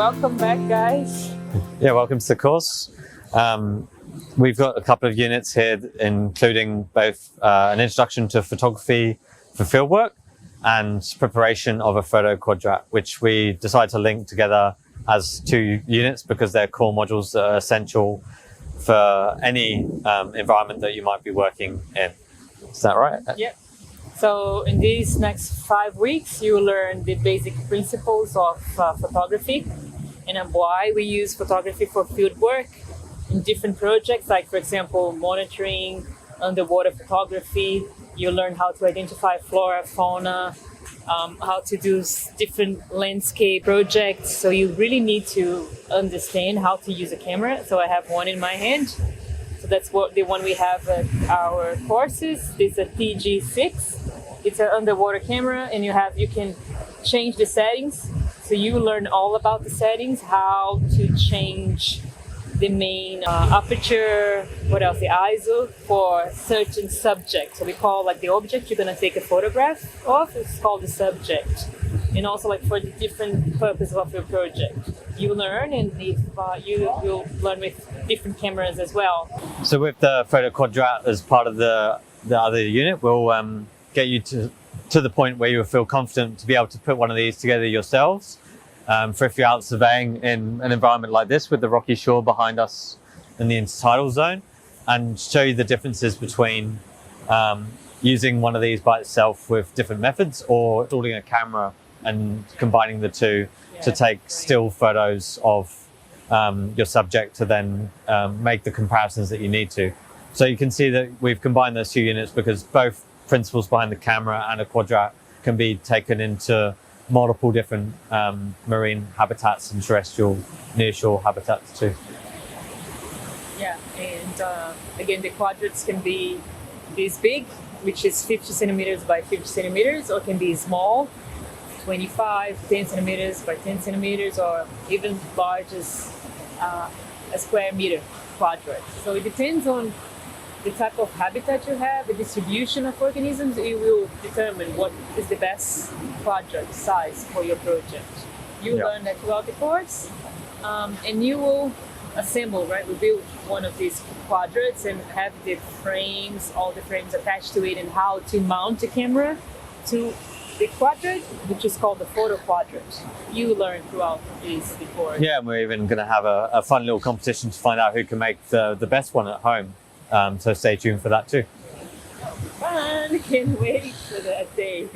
welcome back, guys. Yeah, welcome to the course. We've got a couple of units here, including both an introduction to photography for fieldwork and preparation of a photo quadrat, which we decided to link together as two units because they're core modules that are essential for any environment that you might be working in. Is that right? Yep. So in these next 5 weeks, you will learn the basic principles of photography and why we use photography for field work in different projects, like, for example, monitoring, underwater photography. You learn how to identify flora, fauna, how to do different landscape projects. So you really need to understand how to use a camera. So I have one in my hand. So that's the one we have at our courses. It's a TG6. It's an underwater camera, and you can change the settings. So you learn all about the settings, how to change the main aperture, what else, the ISO for certain subject. So we call like the object you're gonna take a photograph of, it's called the subject. And also like for the different purposes of your project. You learn, and if you will learn with different cameras as well. So with the photo quadrat as part of the other unit, we'll get you to the point where you'll feel confident to be able to put one of these together yourselves. For if you're out surveying in an environment like this with the rocky shore behind us in the intertidal zone, and show you the differences between using one of these by itself with different methods or installing a camera and combining the two to take still photos of your subject to then make the comparisons that you need to. So you can see that we've combined those two units because both principles behind the camera and a quadrat can be taken into multiple different marine habitats and terrestrial nearshore habitats too. Yeah, and again, the quadrats can be this big, which is 50 centimeters by 50 centimeters, or can be small, 10 centimeters by 10 centimeters, or even large as a square meter quadrat. So it depends on the type of habitat you have, the distribution of organisms. It will determine what is the best quadrat size for your project. You learn that throughout the course, and you will assemble, right? We build one of these quadrats and have the frames, all the frames attached to it, and how to mount the camera to the quadrat, which is called the photo quadrat. You learn throughout the course. Yeah, and we're even going to have a fun little competition to find out who can make the best one at home. So stay tuned for that too. Fun! Can't wait for that day.